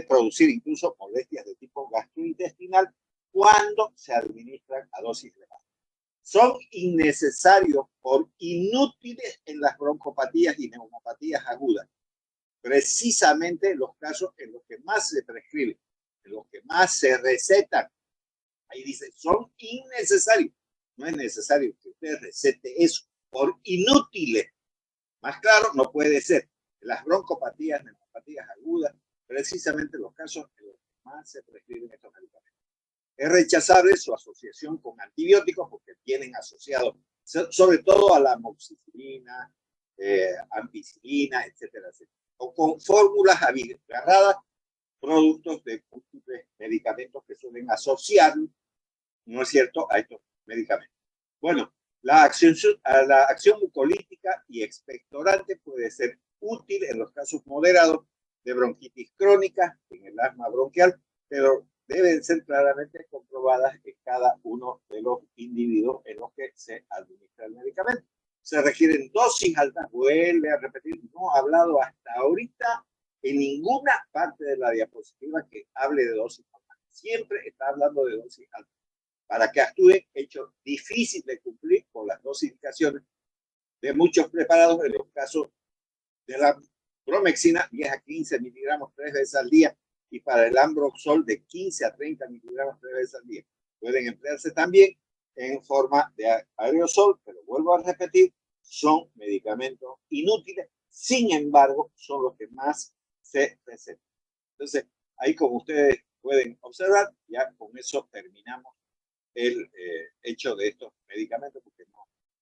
producir incluso molestias de tipo gastrointestinal cuando se administran a dosis elevadas. Son innecesarios por inútiles en las broncopatías y neumopatías agudas. Precisamente los casos en los que más se prescriben, en los que más se recetan, ahí dice, son innecesarios. No es necesario que usted recete eso por inútiles. Más claro, no puede ser. Las broncopatías, neumopatías agudas, precisamente los casos en los que más se prescriben estos medicamentos. Es rechazable su asociación con antibióticos porque vienen asociados sobre todo a la amoxicilina, ampicilina, etcétera, etcétera. O con fórmulas agarradas, productos de múltiples medicamentos que suelen asociar, ¿no es cierto?, a estos medicamentos. Bueno, la acción mucolítica y expectorante puede ser útil en los casos moderados de bronquitis crónica, en el asma bronquial, pero deben ser claramente comprobadas en cada uno de los individuos en los que se administra el medicamento. Se requieren dosis altas, vuelve a repetir, no he hablado hasta ahorita en ninguna parte de la diapositiva que hable de dosis altas. Siempre está hablando de dosis altas. Para que actúe, hecho difícil de cumplir con las dos indicaciones de muchos preparados en los casos de la bromexina, 10 a 15 miligramos 3 veces al día, y para el ambroxol de 15 a 30 miligramos 3 veces al día. Pueden emplearse también en forma de aerosol, pero vuelvo a repetir, son medicamentos inútiles, sin embargo, son los que más se recetan. Entonces, ahí como ustedes pueden observar, ya con eso terminamos el hecho de estos medicamentos, porque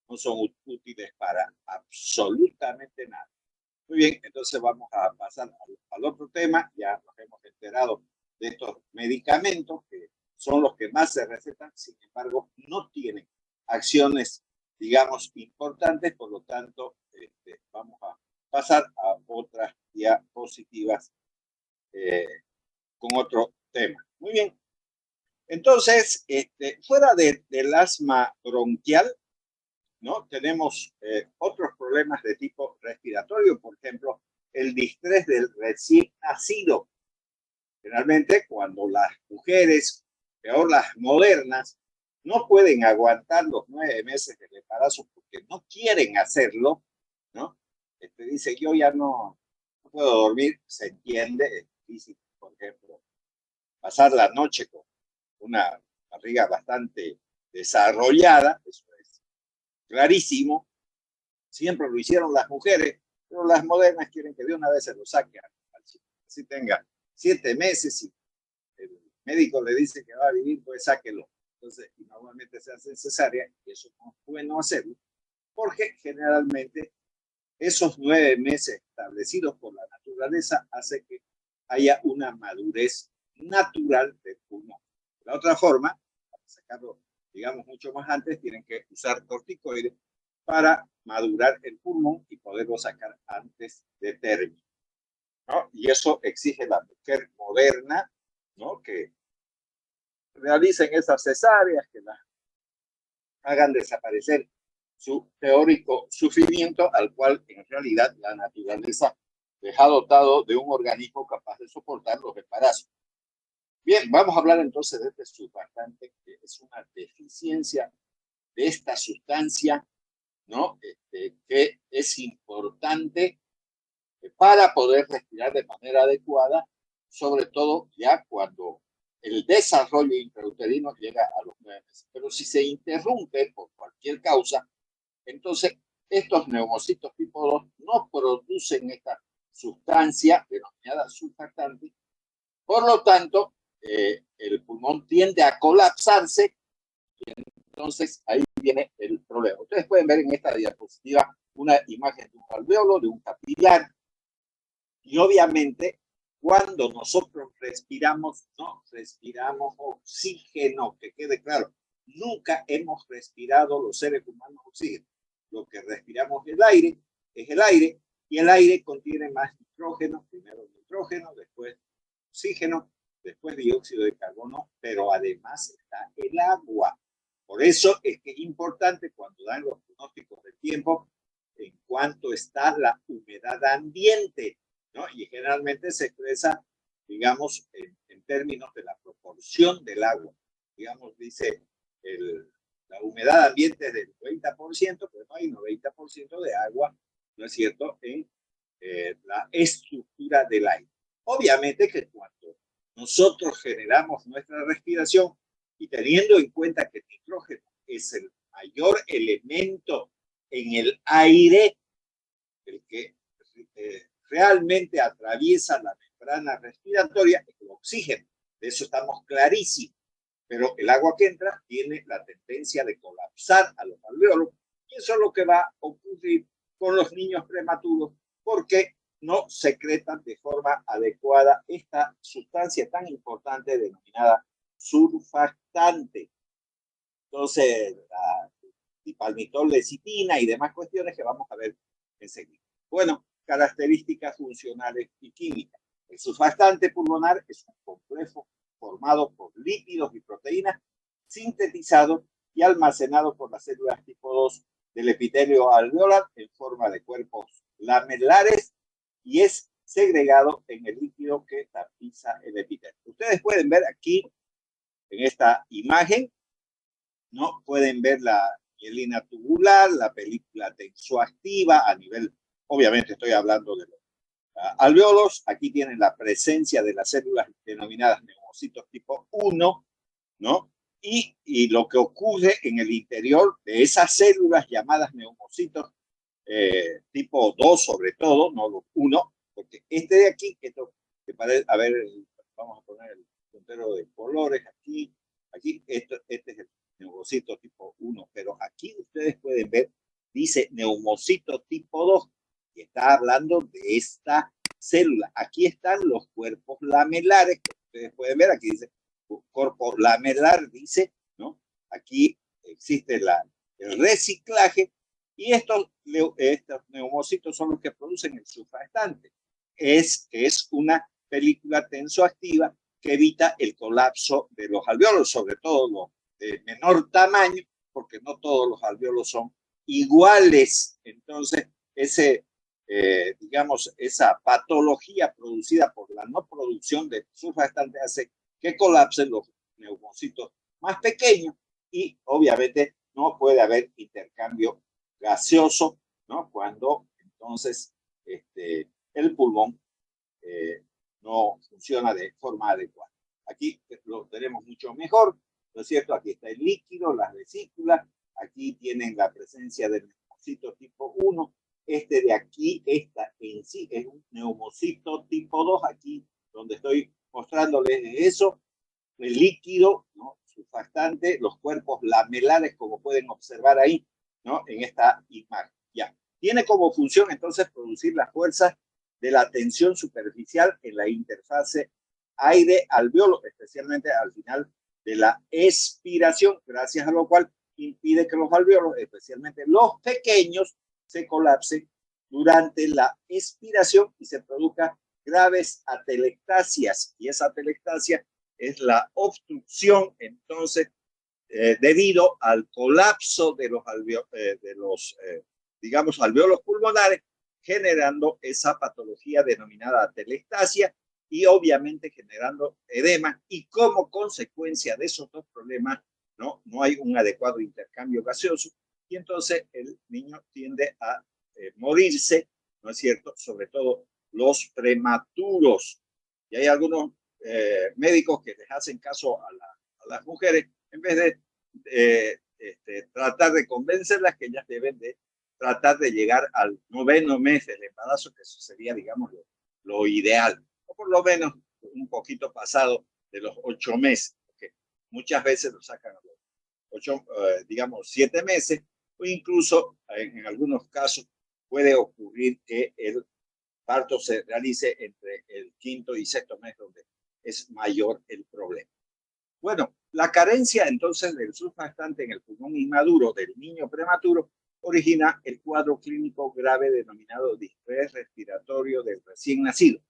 no son útiles para absolutamente nada. Muy bien, entonces vamos a pasar al otro tema. Ya nos hemos enterado de estos medicamentos que son los que más se recetan, sin embargo, no tienen acciones, digamos, importantes, por lo tanto, vamos a pasar a otras diapositivas con otro tema. Muy bien. Entonces, fuera del asma bronquial, ¿no? Tenemos otros problemas de tipo respiratorio, por ejemplo, el distrés del recién nacido. Generalmente, cuando las mujeres, peor las modernas, no pueden aguantar los 9 meses del embarazo porque no quieren hacerlo, ¿no? Dice, yo ya no puedo dormir, se entiende, es difícil, por ejemplo, pasar la noche con una barriga bastante desarrollada, eso es clarísimo. Siempre lo hicieron las mujeres, pero las modernas quieren que de una vez se lo saque al chico. Si tenga 7 meses y el médico le dice que va a vivir, pues sáquelo. Entonces, normalmente se hace cesárea, y eso no es bueno hacerlo, porque generalmente esos 9 meses establecidos por la naturaleza hace que haya una madurez natural del pulmón. De la otra forma, para sacarlo, digamos, mucho más antes, tienen que usar corticoides para madurar el pulmón y poderlo sacar antes de término, ¿no? Y eso exige la mujer moderna, ¿no? Que realicen esas cesáreas, que las hagan desaparecer su teórico sufrimiento, al cual en realidad la naturaleza les ha dotado de un organismo capaz de soportar los embarazos. Bien, vamos a hablar entonces de este surfactante, que es una deficiencia de esta sustancia, ¿no? Que es importante para poder respirar de manera adecuada, sobre todo ya cuando el desarrollo intrauterino llega a los 9 meses. Pero si se interrumpe por cualquier causa, entonces estos neumocitos tipo 2 no producen esta sustancia denominada surfactante. Por lo tanto, el pulmón tiende a colapsarse y entonces ahí viene el problema. Ustedes pueden ver en esta diapositiva una imagen de un alveolo, de un capilar, y obviamente cuando nosotros respiramos, no respiramos oxígeno, que quede claro, nunca hemos respirado los seres humanos oxígeno. Lo que respiramos es el aire, y el aire contiene más nitrógeno, primero nitrógeno, después oxígeno, después dióxido de carbono, pero además está el agua. Por eso es que es importante cuando dan los pronósticos del tiempo en cuanto está la humedad ambiente, ¿no? Y generalmente se expresa digamos, en términos de la proporción del agua. Digamos, dice la humedad ambiente es del 90%, pero no hay 90% de agua, ¿no es cierto?, en la estructura del aire. Obviamente que cuando nosotros generamos nuestra respiración y teniendo en cuenta que el nitrógeno es el mayor elemento en el aire, el que realmente atraviesa la membrana respiratoria, es el oxígeno. De eso estamos clarísimos. Pero el agua que entra tiene la tendencia de colapsar a los alvéolos, y eso es lo que va a ocurrir con los niños prematuros, porque no secretan de forma adecuada esta sustancia tan importante denominada surfactante. Entonces, la dipalmitol, lecitina y demás cuestiones que vamos a ver enseguida. Bueno, características funcionales y químicas. El surfactante pulmonar es un complejo formado por lípidos y proteínas sintetizados y almacenados por las células tipo 2 del epitelio alveolar en forma de cuerpos lamelares y es segregado en el líquido que tapiza el epitelio. Ustedes pueden ver aquí en esta imagen, ¿no? Pueden ver la mielina tubular, la película tensoactiva a nivel, obviamente estoy hablando de los alvéolos. Aquí tienen la presencia de las células denominadas neumocitos tipo 1, ¿no? Y lo que ocurre en el interior de esas células llamadas neumocitos tipo 2 sobre todo, no los 1, porque este de aquí, esto que parece, a ver, vamos a poner el puntero de colores aquí, este es el neumocito tipo 1, pero aquí ustedes pueden ver, dice neumocito tipo 2, que está hablando de esta célula. Aquí están los cuerpos lamelares, que ustedes pueden ver, aquí dice cuerpo lamelar, dice, ¿no? Aquí existe el reciclaje y estos neumocitos son los que producen el surfactante. Es una película tensoactiva que evita el colapso de los alvéolos, sobre todo los de menor tamaño, porque no todos los alvéolos son iguales. Entonces, digamos, esa patología producida por la no producción de surfactante hace que colapsen los neumocitos más pequeños y obviamente no puede haber intercambio gaseoso, ¿no? Cuando entonces el pulmón no funciona de forma adecuada. Aquí lo tenemos mucho mejor, ¿no es cierto? Aquí está el líquido, las vesículas, aquí tienen la presencia del neumocito tipo 1, este de aquí, esta en sí es un neumocito tipo 2, aquí donde estoy mostrándoles eso, el líquido, ¿no? Surfactante, los cuerpos lamelares, como pueden observar ahí, ¿no? En esta imagen. Ya. Tiene como función entonces producir las fuerzas de la tensión superficial en la interfase aire-alvéolo, especialmente al final de la expiración, gracias a lo cual impide que los alvéolos, especialmente los pequeños, se colapsen durante la expiración y se produzcan graves atelectasias. Y esa atelectasia es la obstrucción, entonces, debido al colapso de los digamos, alvéolos pulmonares, generando esa patología denominada atelectasia y obviamente generando edema, y como consecuencia de esos dos problemas, no hay un adecuado intercambio gaseoso y entonces el niño tiende a morirse, ¿no es cierto? Sobre todo los prematuros. Y hay algunos médicos que les hacen caso a las mujeres en vez de tratar de convencerlas que ellas deben de tratar de llegar al 9º mes del embarazo, que eso sería, digamos, lo ideal, o por lo menos un poquito pasado de los 8 meses, porque muchas veces lo sacan a los 8, digamos, 7 meses, o incluso en algunos casos puede ocurrir que el parto se realice entre el 5º y 6º mes, donde es mayor el problema. Bueno, la carencia entonces del surfactante en el pulmón inmaduro del niño prematuro origina el cuadro clínico grave denominado distrés respiratorio del recién nacido,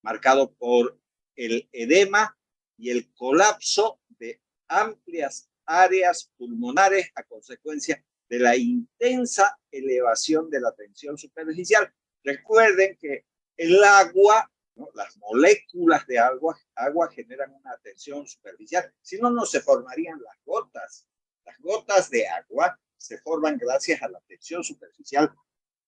marcado por el edema y el colapso de amplias áreas pulmonares a consecuencia de la intensa elevación de la tensión superficial. Recuerden que el agua ¿no? Las moléculas de agua generan una tensión superficial, si no, no se formarían las gotas. Las gotas de agua se forman gracias a la tensión superficial,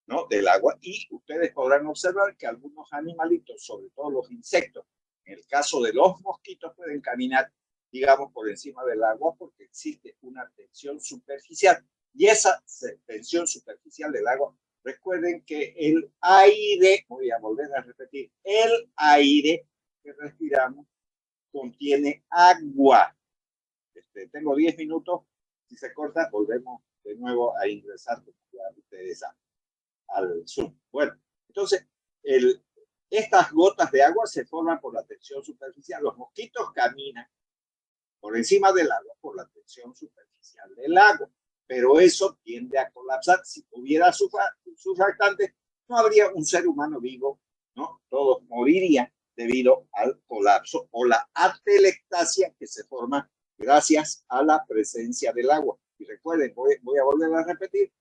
¿no?, del agua, y ustedes podrán observar que algunos animalitos, sobre todo los insectos, en el caso de los mosquitos, pueden caminar, digamos, por encima del agua porque existe una tensión superficial. Y esa tensión superficial del agua, recuerden que el aire, voy a volver a repetir, el aire que respiramos contiene agua. Tengo 10 minutos, si se corta, volvemos de nuevo a ingresar, como ya ustedes saben, al Zoom. Bueno, entonces, estas gotas de agua se forman por la tensión superficial. Los mosquitos caminan por encima del agua por la tensión superficial del agua, pero eso tiende a colapsar. Si hubiera surfactantes, no habría un ser humano vivo, ¿no? Todos morirían debido al colapso o la atelectasia que se forma gracias a la presencia del agua. Y recuerden, voy a volver a repetir,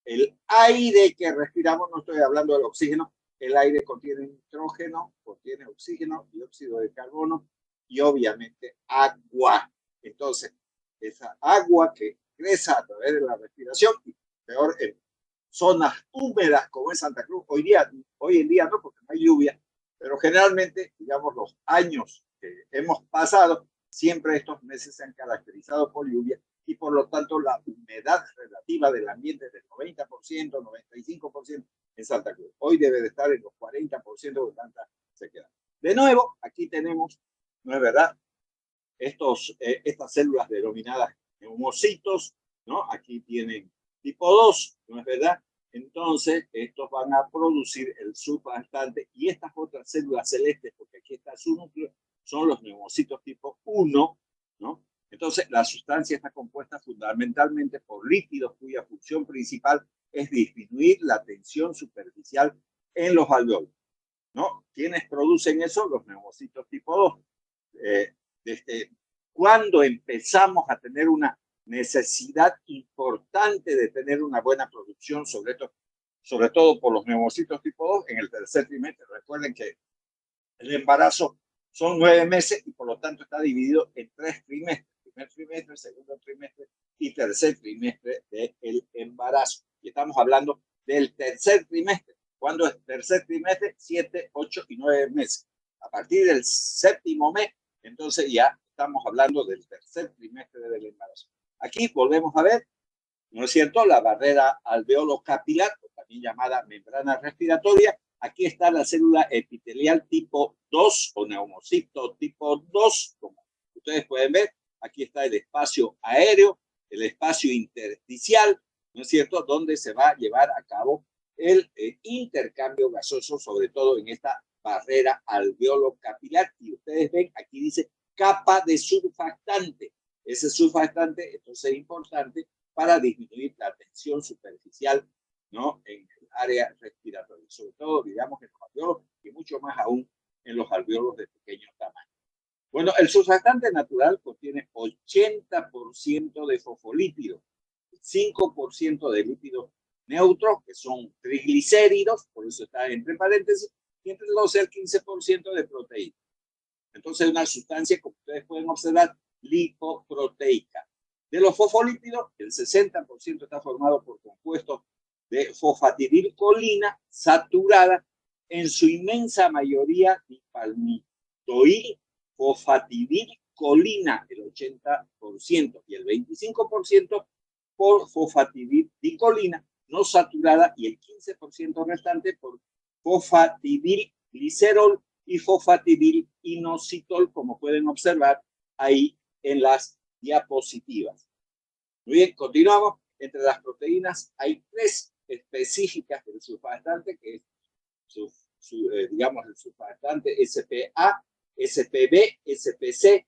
el aire que respiramos, no estoy hablando del oxígeno, el aire contiene nitrógeno, contiene oxígeno, dióxido de carbono y obviamente agua. Entonces, esa agua que ingresa a través de la respiración, y peor en zonas húmedas como en Santa Cruz, hoy en día no, porque no hay lluvia, pero generalmente, digamos, los años que hemos pasado, siempre estos meses se han caracterizado por lluvia, y por lo tanto la humedad relativa del ambiente es del 90%, 95% en Santa Cruz. Hoy debe de estar en los 40% de tanta sequedad. De nuevo, aquí tenemos, ¿no es verdad?, estas células denominadas neumocitos, ¿no? Aquí tienen tipo 2, ¿no es verdad? Entonces, estos van a producir el surfactante, y estas otras células celestes, porque aquí está su núcleo, son los neumocitos tipo 1, ¿no? Entonces, la sustancia está compuesta fundamentalmente por lípidos cuya función principal es disminuir la tensión superficial en los alveolos, ¿no? ¿Quiénes producen eso? Los neumocitos tipo 2. Cuando empezamos a tener una necesidad importante de tener una buena producción, sobre todo por los neumocitos tipo 2, en el tercer trimestre. Recuerden que el embarazo son 9 meses y por lo tanto está dividido en 3 trimestres. Primer trimestre, segundo trimestre y tercer trimestre del embarazo. Y estamos hablando del tercer trimestre. ¿Cuándo es tercer trimestre? 7, 8 y 9 meses. A partir del séptimo mes, entonces ya estamos hablando del tercer trimestre del embarazo. Aquí volvemos a ver, ¿no es cierto?, la barrera alveolo-capilar, también llamada membrana respiratoria. Aquí está la célula epitelial tipo 2 o neumocito tipo 2, como ustedes pueden ver. Aquí está el espacio aéreo, el espacio intersticial, ¿no es cierto?, donde se va a llevar a cabo el intercambio gasoso, sobre todo en esta barrera alveolo-capilar. Y ustedes ven, aquí dice capa de surfactante. Ese surfactante entonces es importante para disminuir la tensión superficial, ¿no?, en el área respiratoria, sobre todo, digamos, en los alveolos y mucho más aún en los alveolos de pequeño tamaño. Bueno, el surfactante natural contiene 80% de fosfolípidos, 5% de lípidos neutros, que son triglicéridos, por eso está entre paréntesis, y entre el 12 al 15% de proteína. Entonces, una sustancia, como ustedes pueden observar, lipoproteica. De los fosfolípidos, el 60% está formado por compuestos de fosfatidilcolina saturada, en su inmensa mayoría dipalmitoil fosfatidilcolina, el 80%, y el 25% por fosfatidilcolina no saturada, y el 15% restante por fosfatidilglicerol y fosfatidilinositol, como pueden observar ahí en las diapositivas. Muy bien, continuamos. Entre las proteínas hay 3 específicas del surfactante, que es digamos, el surfactante SPA, SPB, SPC.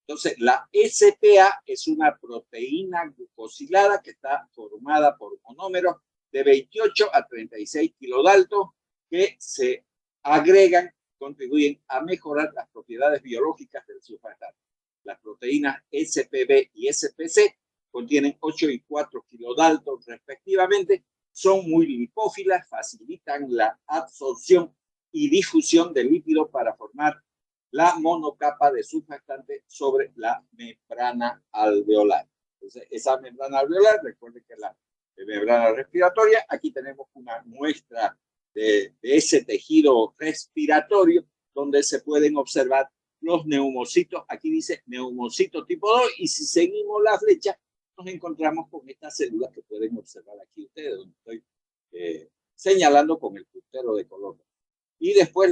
Entonces, la SPA es una proteína glucosilada que está formada por monómeros de 28 a 36 kilodaltos que se agregan, contribuyen a mejorar las propiedades biológicas del surfactante. Las proteínas SPB y SPC contienen 8 y 4 kilodaltos respectivamente, son muy lipófilas, facilitan la absorción y difusión del líquido para formar la monocapa de surfactante sobre la membrana alveolar. Entonces, esa membrana alveolar, recuerden que es la membrana respiratoria. Aquí tenemos una muestra de ese tejido respiratorio donde se pueden observar los neumocitos. Aquí dice neumocito tipo 2 y si seguimos la flecha nos encontramos con estas células que pueden observar aquí ustedes, donde estoy señalando con el puntero de color. Y después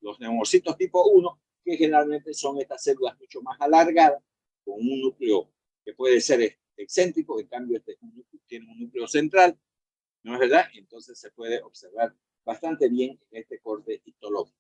los neumocitos tipo 1, que generalmente son estas células mucho más alargadas, con un núcleo que puede ser excéntrico, en cambio este tiene un núcleo central, ¿no es verdad? Entonces se puede observar bastante bien en este corte histológico.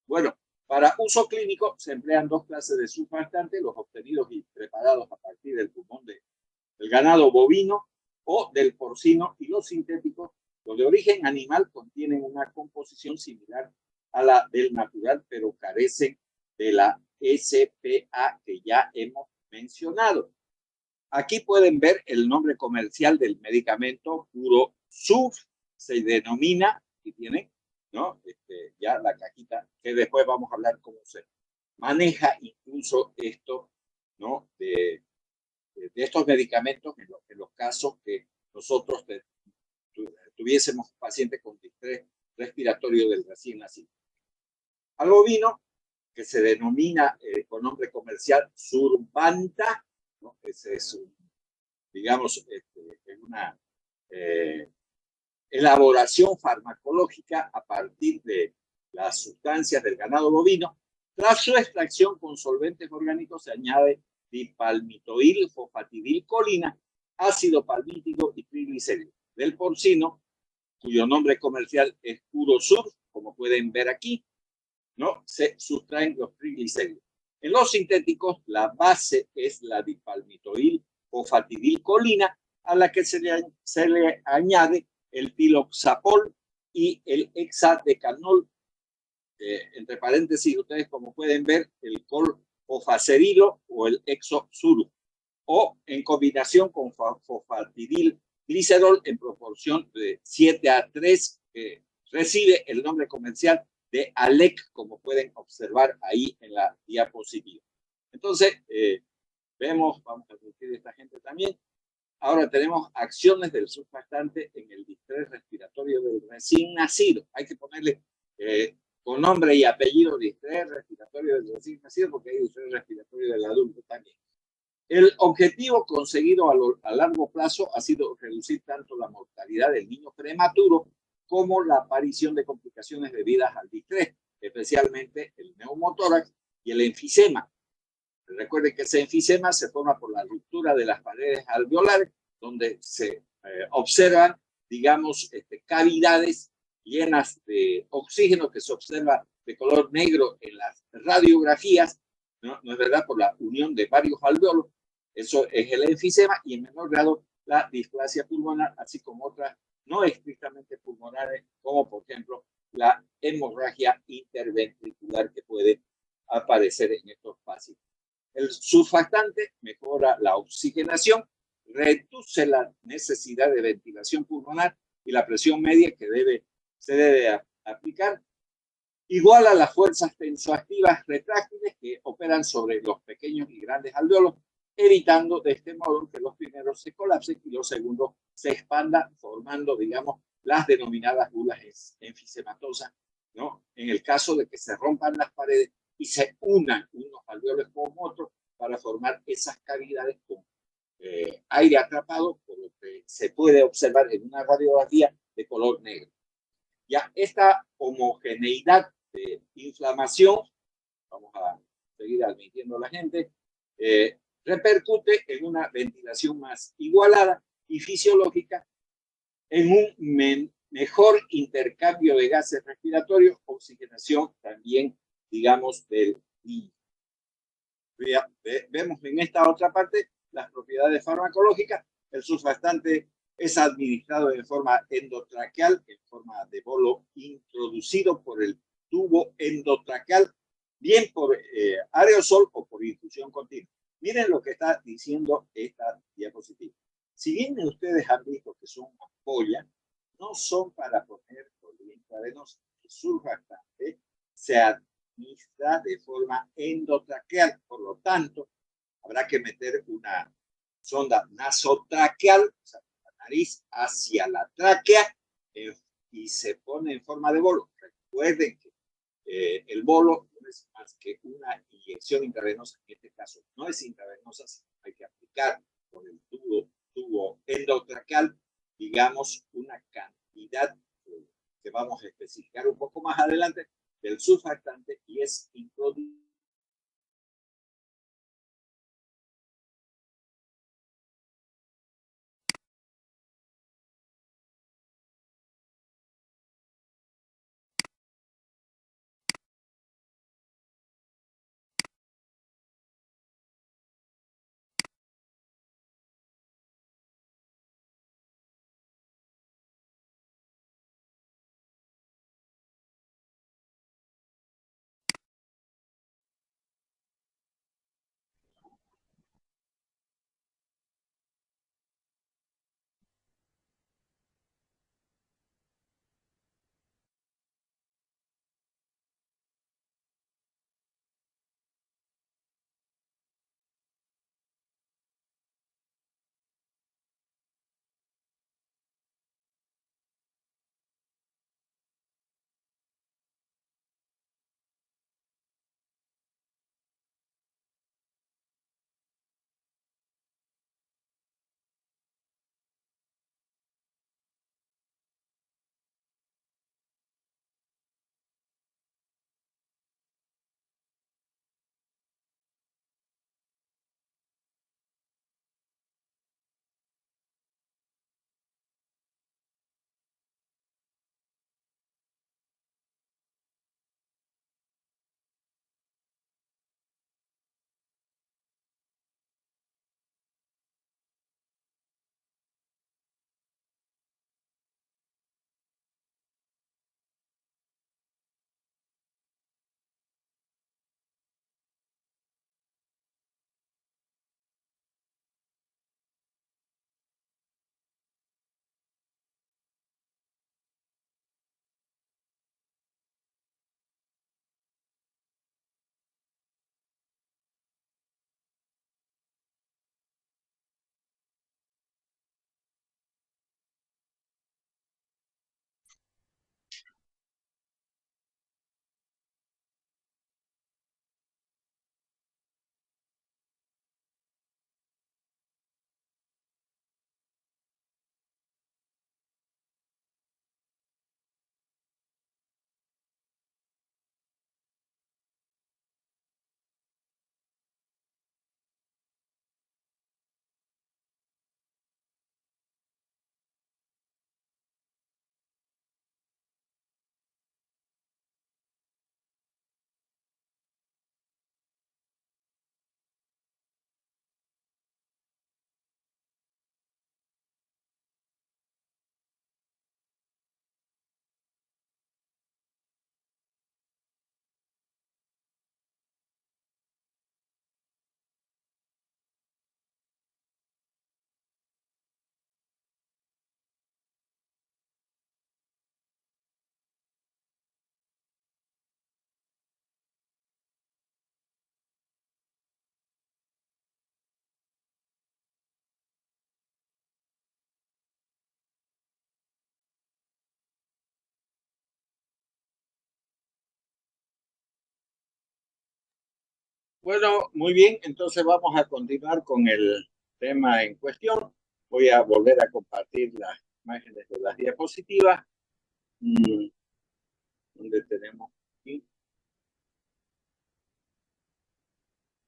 Bueno, para uso clínico se emplean dos clases de surfactantes, los obtenidos y preparados a partir del pulmón del ganado bovino o del porcino, y los sintéticos, los de origen animal, contienen una composición similar a la del natural, pero carecen de la SPA que ya hemos mencionado. Aquí pueden ver el nombre comercial del medicamento PuroSurf, se denomina, y tiene, ¿no? Ya la cajita, que después vamos a hablar cómo se maneja incluso esto, ¿no? De estos medicamentos en los casos que nosotros tuviésemos pacientes con distrés respiratorio del recién nacido. Al bovino, que se denomina con nombre comercial Survanta, ¿no? Ese es digamos, una elaboración farmacológica a partir de las sustancias del ganado bovino. Tras su extracción con solventes orgánicos se añade dipalmitoil, fosfatidilcolina, ácido palmítico y triglicéridos. Del porcino, cuyo nombre comercial es PuroSurf, como pueden ver aquí, ¿no? Se sustraen los triglicéridos. En los sintéticos, la base es la dipalmitoil, fosfatidilcolina, a la que se le añade el tiloxapol y el hexadecanol. Entre paréntesis, ustedes como pueden ver, el colfofacerilo o el exosuru, o en combinación con fosfatidilglicerol en proporción de 7:3, que recibe el nombre comercial de ALEC, como pueden observar ahí en la diapositiva. Entonces, vemos, vamos a decir esta gente también, ahora tenemos acciones del surfactante en el distrés respiratorio del recién nacido. Hay que ponerle con nombre y apellido distrés respiratorio del recién nacido, porque hay distrés respiratorio del adulto también. El objetivo conseguido a largo plazo ha sido reducir tanto la mortalidad del niño prematuro como la aparición de complicaciones debidas al distrés, especialmente el neumotórax y el enfisema. Recuerden que ese enfisema se forma por la ruptura de las paredes alveolares, donde se observan, digamos, cavidades llenas de oxígeno que se observa de color negro en las radiografías, ¿no? ¿No es verdad? Por la unión de varios alveolos. Eso es el enfisema, y en menor grado la displasia pulmonar, así como otras no estrictamente pulmonares, como por ejemplo la hemorragia interventricular que puede aparecer en estos pacientes. El surfactante mejora la oxigenación, reduce la necesidad de ventilación pulmonar y la presión media que se debe aplicar. Iguala las fuerzas tensoactivas retráctiles que operan sobre los pequeños y grandes alveolos, evitando de este modo que los primeros se colapsen y los segundos se expandan, formando, digamos, las denominadas bulas enfisematosas, ¿no? En el caso de que se rompan las paredes y se unan unos alveolos con otros para formar esas cavidades con aire atrapado, por lo que se puede observar en una radiografía de color negro. Ya esta homogeneidad de inflamación, vamos a seguir admitiendo a la gente, repercute en una ventilación más igualada y fisiológica, en un mejor intercambio de gases respiratorios, oxigenación también, digamos, del niño. Vemos en esta otra parte las propiedades farmacológicas. El surfactante es administrado en forma endotraqueal, en forma de bolo introducido por el tubo endotraqueal, bien por aerosol o por infusión continua. Miren lo que está diciendo esta diapositiva. Si bien ustedes han visto que son ampollas, no son para poner por vía intravenosa. surfactante se administra de forma endotraqueal. Por lo tanto, habrá que meter una sonda nasotraqueal, o sea, la nariz hacia la tráquea, y se pone en forma de bolo. Recuerden que el bolo no es más que una inyección intravenosa, en este caso no es intravenosa, sino hay que aplicar con el tubo endotraqueal, digamos, una cantidad que vamos a especificar un poco más adelante del surfactante, y es introducir. Bueno, muy bien, entonces vamos a continuar con el tema en cuestión. Voy a volver a compartir las imágenes de las diapositivas. Donde tenemos aquí.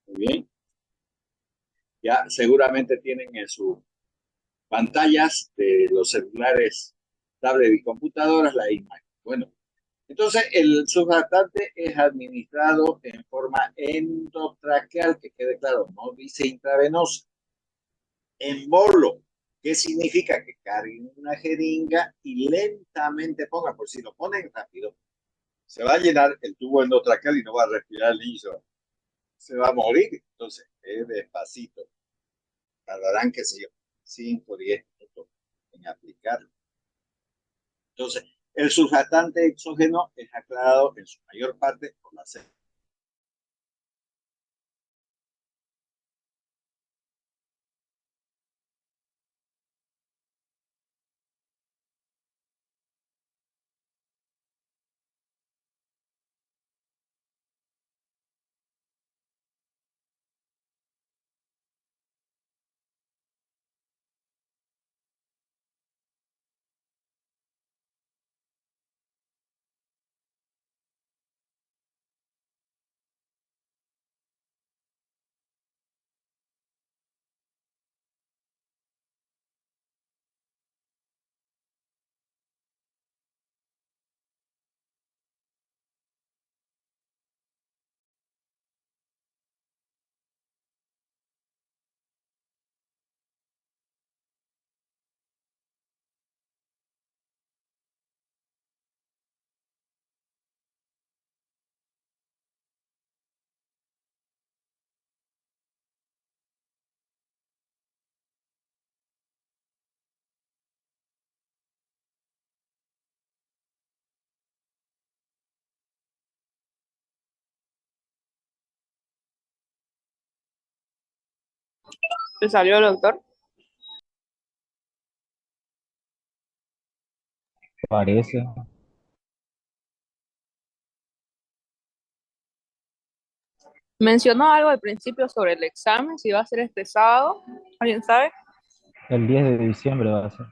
Muy bien. Ya seguramente tienen en sus pantallas de los celulares, tablet y computadoras la imagen. Bueno, entonces el surfactante es administrado en forma endotraqueal, que quede claro, no dice intravenosa, en bolo. ¿Qué significa? Que carguen una jeringa y lentamente pongan, por si lo ponen rápido, se va a llenar el tubo endotraqueal y no va a respirar el niño, se va a morir. Entonces, despacito, tardarán, qué sé yo, 5 o 10 minutos en aplicarlo. Entonces, El surfactante exógeno es aclarado en su mayor parte por la célula. ¿Se salió el doctor? Parece. Mencionó algo al principio sobre el examen, si va a ser este sábado. ¿Alguien sabe? El 10 de diciembre va a ser.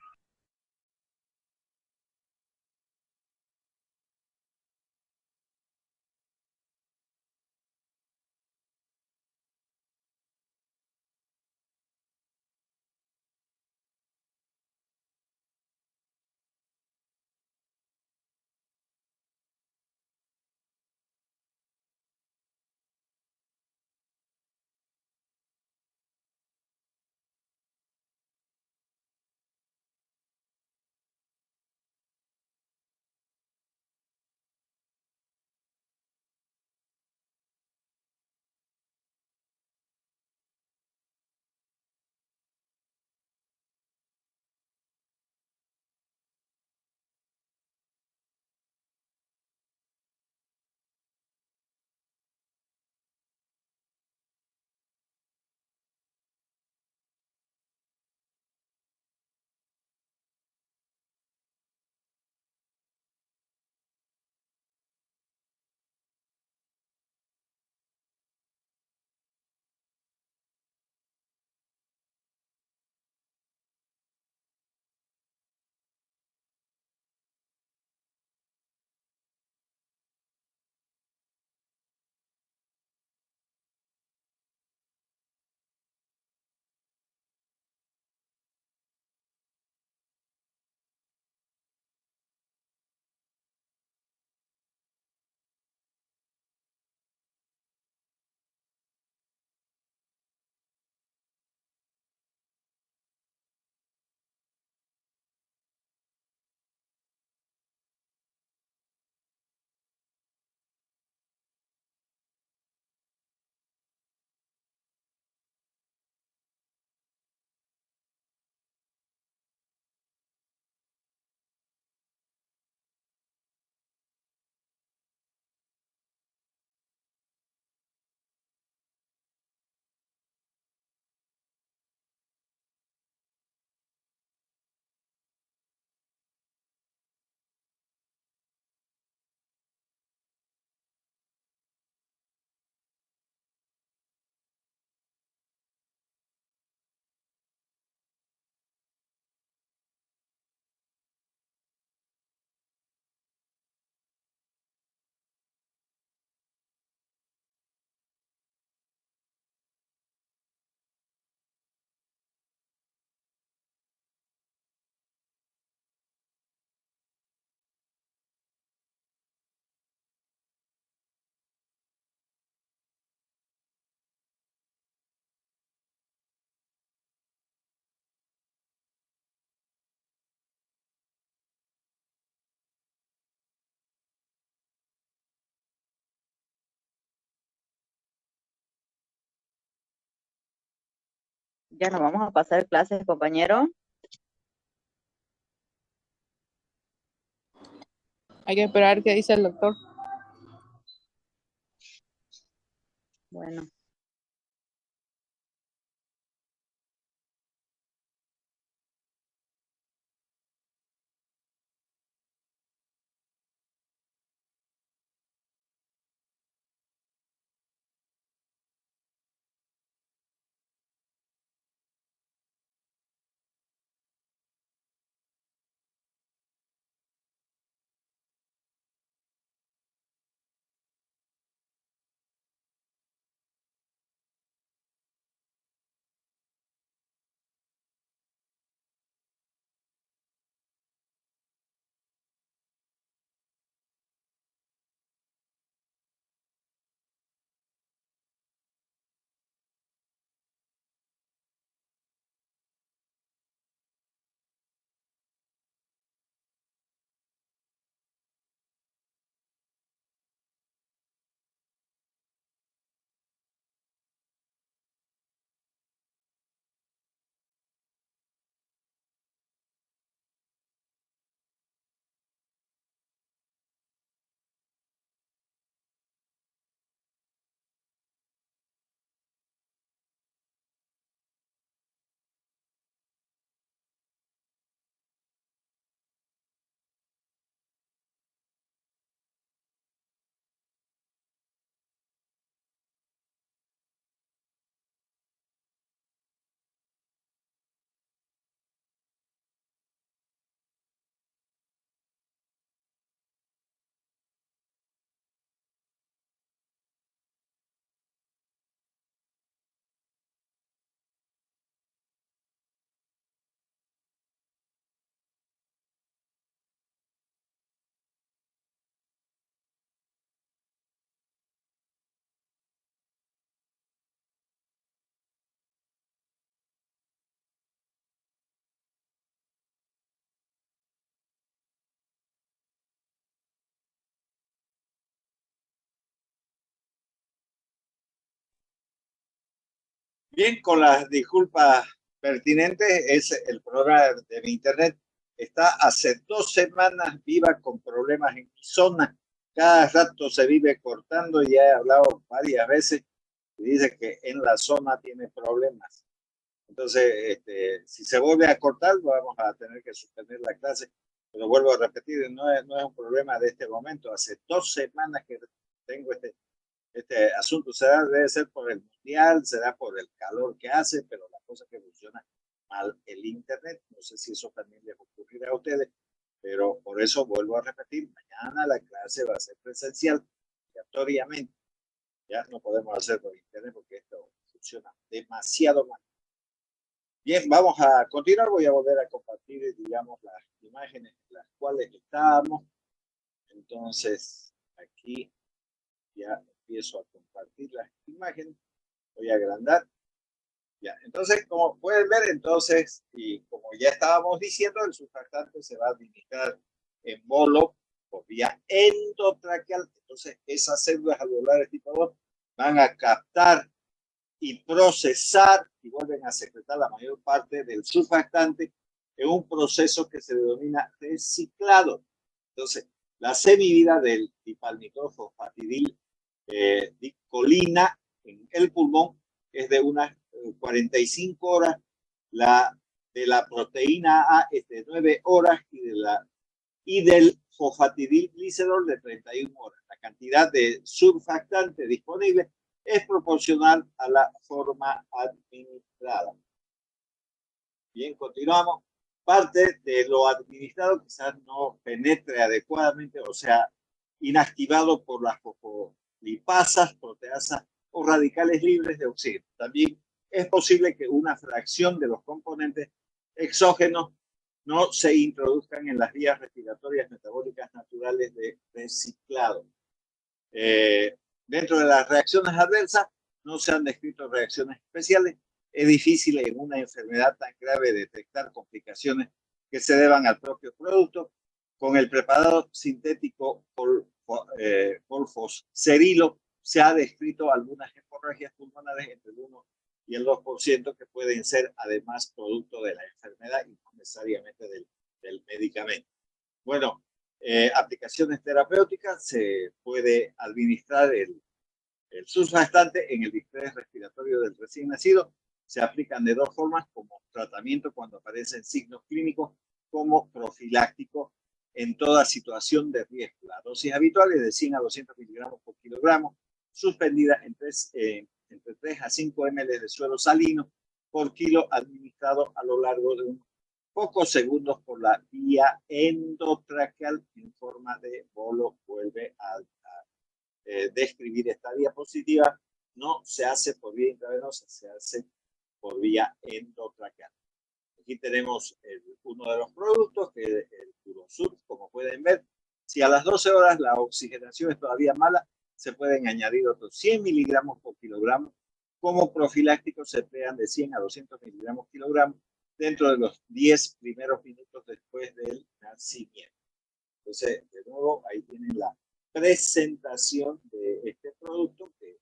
Ya nos vamos a pasar clases, compañero. Hay que esperar qué dice el doctor. Bueno, Bien, con las disculpas pertinentes, es el programa de mi internet. Está hace 2 semanas viva con problemas en mi zona. Cada rato se vive cortando y he hablado varias veces y dice que en la zona tiene problemas. Entonces, si se vuelve a cortar, vamos a tener que suspender la clase. Pero vuelvo a repetir, no es un problema de este momento. Hace 2 semanas que tengo este asunto. Debe ser por el mundial, será por el calor que hace, pero la cosa que funciona mal el internet. No sé si eso también les ocurrirá a ustedes, pero por eso vuelvo a repetir, mañana la clase va a ser presencial, obligatoriamente. Ya no podemos hacer por internet porque esto funciona demasiado mal. Bien, vamos a continuar. Voy a volver a compartir, digamos, las imágenes en las cuales estábamos. Entonces, aquí ya empiezo a compartir las imágenes. Voy a agrandar. Ya, entonces, como pueden ver, entonces, y como ya estábamos diciendo, el surfactante se va a administrar en bolo por vía endotraqueal. Entonces, esas células alveolares tipo 2 van a captar y procesar y vuelven a secretar la mayor parte del surfactante en un proceso que se denomina reciclado. Entonces, la semivida del dipalnitrofosfatidil dicolina en el pulmón es de unas 45 horas, la de la proteína A es de 9 horas y del fosfatidilglicerol de 31 horas. La cantidad de surfactante disponible es proporcional a la forma administrada. Bien, continuamos. Parte de lo administrado quizás no penetre adecuadamente, o sea, inactivado por las fosfolipasas, proteasas o radicales libres de oxígeno. También es posible que una fracción de los componentes exógenos no se introduzcan en las vías respiratorias metabólicas naturales de reciclado. Dentro de las reacciones adversas no se han descrito reacciones especiales. Es difícil en una enfermedad tan grave detectar complicaciones que se deban al propio producto. Con el preparado sintético polfoscerilo se ha descrito algunas hemorragias pulmonares entre el 1 y el 2% que pueden ser además producto de la enfermedad y no necesariamente del medicamento. Bueno, aplicaciones terapéuticas, se puede administrar el surfactante en el distrés respiratorio del recién nacido. Se aplican de dos formas, como tratamiento cuando aparecen signos clínicos, como profiláctico en toda situación de riesgo. La dosis habitual es de 100 a 200 miligramos por kilogramo, suspendida entre 3 a 5 ml de suero salino por kilo, administrado a lo largo de unos pocos segundos por la vía endotraqueal en forma de bolo. Vuelve a describir esta diapositiva. No se hace por vía intravenosa, se hace por vía endotraqueal. Aquí tenemos uno de los productos, que es el Curosur. Como pueden ver, si a las 12 horas la oxigenación es todavía mala, se pueden añadir otros 100 miligramos por kilogramo. Como profiláctico se emplean de 100 a 200 miligramos por kilogramo dentro de los 10 primeros minutos después del nacimiento. Entonces, de nuevo, ahí tienen la presentación de este producto que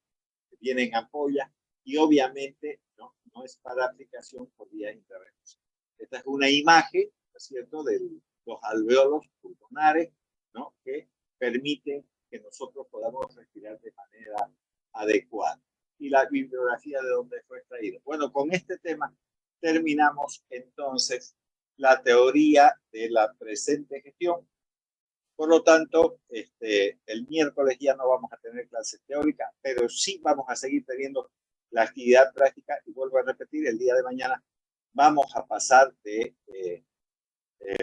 viene en ampolla y obviamente no es para aplicación por vía intravenosa. Esta es una imagen, ¿no es cierto?, de los alveolos pulmonares, ¿no?, que permiten que nosotros podamos respirar de manera adecuada. Y la bibliografía de dónde fue extraído. Bueno, con este tema terminamos entonces la teoría de la presente gestión. Por lo tanto, el miércoles ya no vamos a tener clases teóricas, pero sí vamos a seguir teniendo la actividad práctica. Y vuelvo a repetir, el día de mañana vamos a pasar de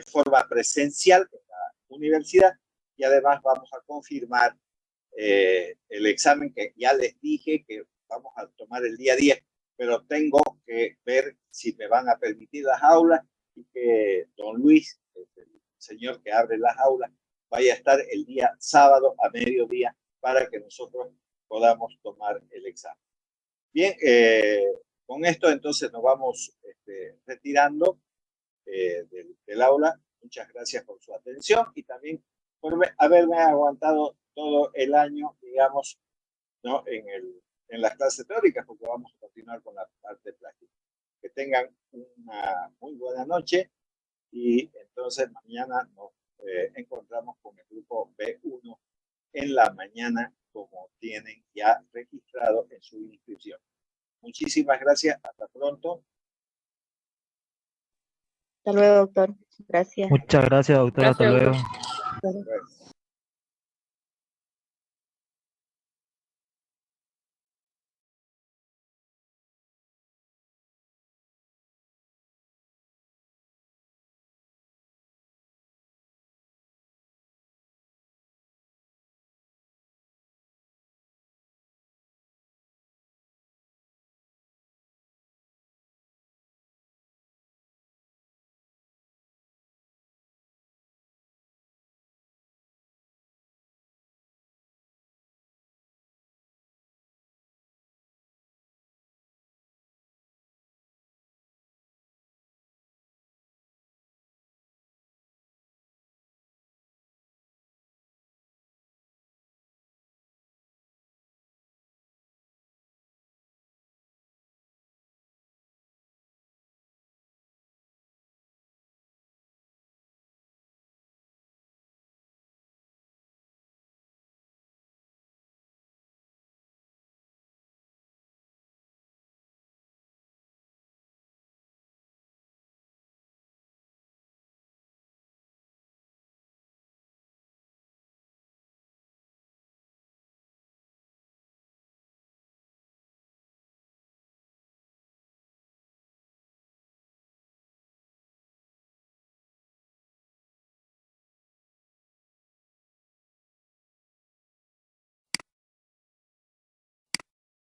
forma presencial en la universidad y además vamos a confirmar el examen que ya les dije que vamos a tomar el día 10, pero tengo que ver si me van a permitir las aulas y que don Luis, el señor que abre las aulas, vaya a estar el día sábado a mediodía para que nosotros podamos tomar el examen. Bien, con esto entonces nos vamos retirando del aula. Muchas gracias por su atención y también por haberme aguantado todo el año, digamos, ¿no?, en las clases teóricas, porque vamos a continuar con la parte práctica. Que tengan una muy buena noche y entonces mañana nos encontramos con el grupo B1 en la mañana, como tienen ya registrado en su inscripción. Muchísimas gracias. Hasta pronto. Hasta luego, doctor. Gracias. Muchas gracias, doctor. Hasta Gracias, luego. doctor. Gracias.